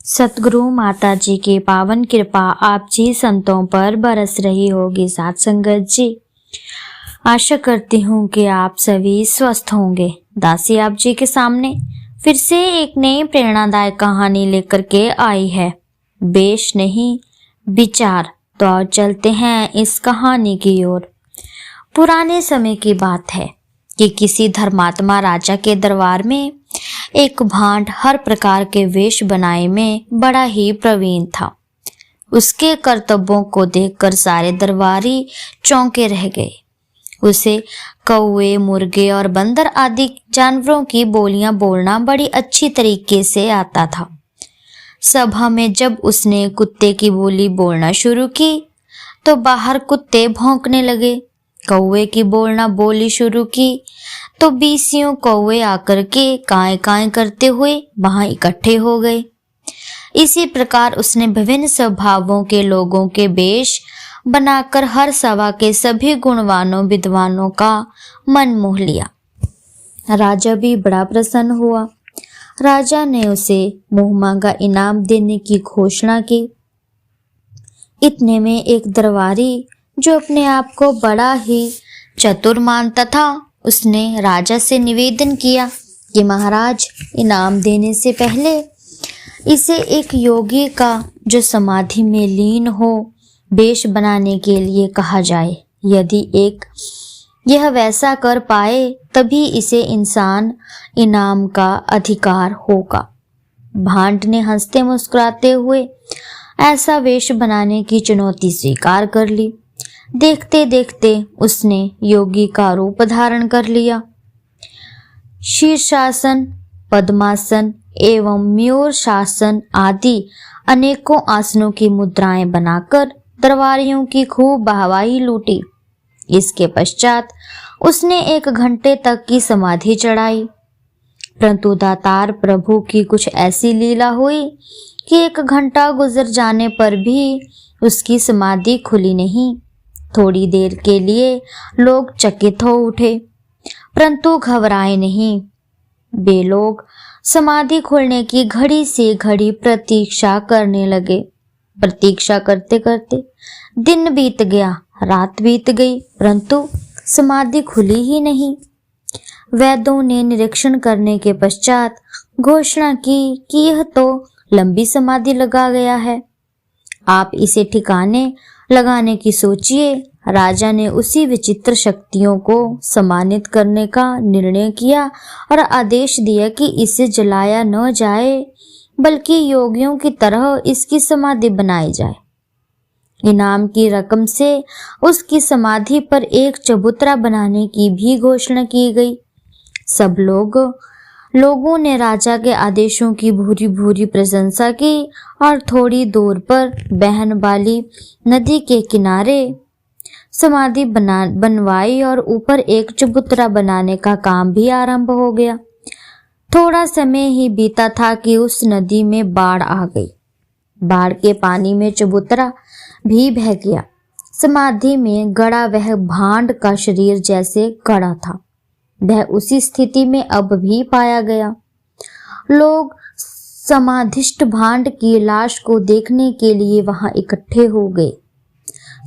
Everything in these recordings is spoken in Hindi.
सतगुरु माता जी की पावन कृपा आप जी संतों पर बरस रही होगी। साथ संगत जी, आशा करती हूँ कि आप सभी स्वस्थ होंगे। दासी आप जी के सामने फिर से एक नई प्रेरणादायक कहानी लेकर के आई है। बेश नहीं, विचार। तो आओ चलते हैं इस कहानी की ओर। पुराने समय की बात है कि किसी धर्मात्मा राजा के दरबार में एक भांड हर प्रकार के वेश बनाए में बड़ा ही प्रवीण था। उसके कर्तव्यों को देखकर सारे दरबारी चौंके रह गए। उसे कौवे, मुर्गे और बंदर आदि जानवरों की बोलियां बोलना बड़ी अच्छी तरीके से आता था। सभा में जब उसने कुत्ते की बोली बोलना शुरू की तो बाहर कुत्ते भौंकने लगे। कौवे की बोली शुरू की तो 20 कौवे आकर के काएं काएं करते हुए वहां इकट्ठे हो गए। इसी प्रकार उसने विभिन्न स्वभावों के लोगों के वेश बनाकर हर सभा के सभी गुणवानों विद्वानों का मन मोह लिया। राजा भी बड़ा प्रसन्न हुआ। राजा ने उसे मुंह मांगा इनाम देने की घोषणा की। इतने में एक दरबारी जो अपने आप को बड़ा ही चतुर मानता था, उसने राजा से निवेदन किया कि महाराज, इनाम देने से पहले इसे एक योगी का जो समाधि में लीन हो वेश बनाने के लिए कहा जाए। यदि यह वैसा कर पाए तभी इसे इंसान इनाम का अधिकार होगा। भांड ने हंसते मुस्कुराते हुए ऐसा वेश बनाने की चुनौती स्वीकार कर ली। देखते देखते उसने योगी का रूप धारण कर लिया। शीर्षासन, पद्मासन एवं मयूर शासन आदि अनेकों आसनों की मुद्राएं बनाकर दरबारियों की खूब वाहवाही लूटी। इसके पश्चात उसने 1 घंटे तक की समाधि चढ़ाई। परंतु दातार प्रभु की कुछ ऐसी लीला हुई कि 1 घंटा गुजर जाने पर भी उसकी समाधि खुली नहीं। थोड़ी देर के लिए लोग चकित हो उठे, परंतु घबराए नहीं। वे लोग समाधि खुलने की घड़ी से घड़ी प्रतीक्षा करने लगे। प्रतीक्षा करते करते दिन बीत गया, रात बीत गई, परंतु समाधि खुली ही नहीं। वैद्यों ने निरीक्षण करने के पश्चात घोषणा की कि यह तो लंबी समाधि लगा गया है, आप इसे ठिकाने लगाने की सोचिए। राजा ने उसी विचित्र शक्तियों को सम्मानित करने का निर्णय किया और आदेश दिया कि इसे जलाया न जाए, बल्कि योगियों की तरह इसकी समाधि बनाई जाए। इनाम की रकम से उसकी समाधि पर एक चबूतरा बनाने की भी घोषणा की गई। सब लोगों ने राजा के आदेशों की भूरी भूरी प्रशंसा की और थोड़ी दूर पर बहन वाली नदी के किनारे समाधि बनवाई और ऊपर एक चबूतरा बनाने का काम भी आरंभ हो गया। थोड़ा समय ही बीता था कि उस नदी में बाढ़ आ गई। बाढ़ के पानी में चबूतरा भी बह गया। समाधि में गड़ा वह भांड का शरीर जैसे गड़ा था, वह उसी स्थिति में अब भी पाया गया। लोग समाधिष्ट भांड की लाश को देखने के लिए वहां इकट्ठे हो गए।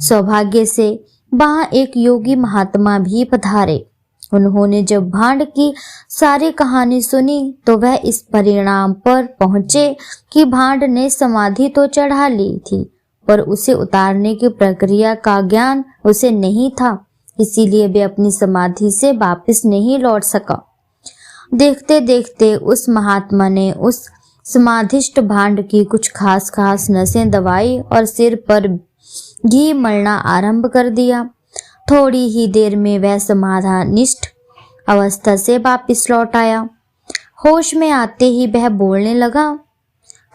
सौभाग्य से वहां एक योगी महात्मा भी पधारे। उन्होंने जब भांड की सारी कहानी सुनी तो वह इस परिणाम पर पहुंचे कि भांड ने समाधि तो चढ़ा ली थी, पर उसे उतारने की प्रक्रिया का ज्ञान उसे नहीं था, इसीलिए वे अपनी समाधि से वापस नहीं लौट सका। देखते देखते उस महात्मा ने उस समाधिष्ट भांड की कुछ खास नसें दबाई और सिर पर घी मलना आरंभ कर दिया। थोड़ी ही देर में वह समाधानिष्ठ अवस्था से वापस लौट आया। होश में आते ही वह बोलने लगा,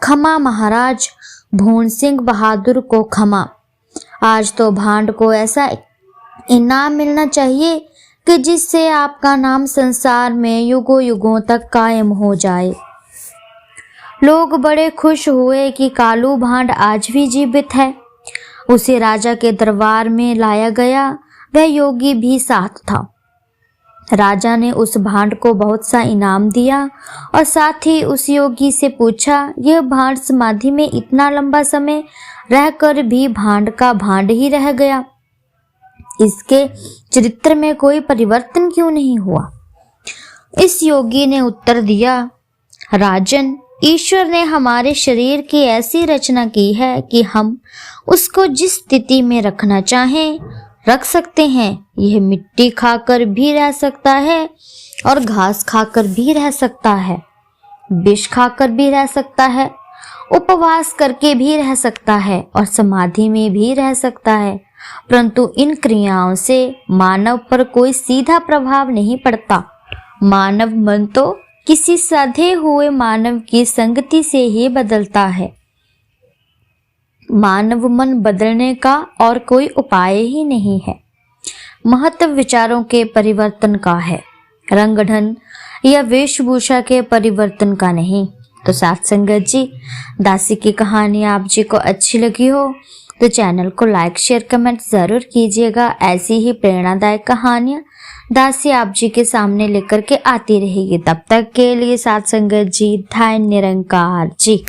क्षमा महाराज, भून सिंह बहादुर को क्षमा। आज तो भांड को ऐसा इनाम मिलना चाहिए कि जिससे आपका नाम संसार में युगों युगों तक कायम हो जाए। लोग बड़े खुश हुए कि कालू भांड आज भी जीवित है। उसे राजा के दरबार में लाया गया। वह योगी भी साथ था। राजा ने उस भांड को बहुत सा इनाम दिया और साथ ही उस योगी से पूछा, यह भांड समाधि में इतना लंबा समय रहकर भी भांड का भांड ही रह गया, इसके चरित्र में कोई परिवर्तन क्यों नहीं हुआ? इस योगी ने उत्तर दिया, राजन, ईश्वर ने हमारे शरीर की ऐसी रचना की है कि हम उसको जिस स्थिति में रखना चाहें रख सकते हैं। यह मिट्टी खाकर भी रह सकता है और घास खाकर भी रह सकता है, विष खाकर भी रह सकता है, उपवास करके भी रह सकता है और समाधि में भी रह सकता है, परंतु इन क्रियाओं से मानव पर कोई सीधा प्रभाव नहीं पड़ता। मानव मन तो किसी साधे हुए मानव की संगति से ही बदलता है। मानव मन बदलने का और कोई उपाय ही नहीं है। महत्व विचारों के परिवर्तन का है, रंग ढंग या वेशभूषा के परिवर्तन का नहीं। तो साथ संगत जी, दासी की कहानी आप जी को अच्छी लगी हो तो चैनल को लाइक शेयर कमेंट जरूर कीजिएगा। ऐसी ही प्रेरणादायक कहानियां दासी आप जी के सामने लेकर के आती रहेगी। तब तक के लिए साथ संगत जी, धन्य निरंकार जी।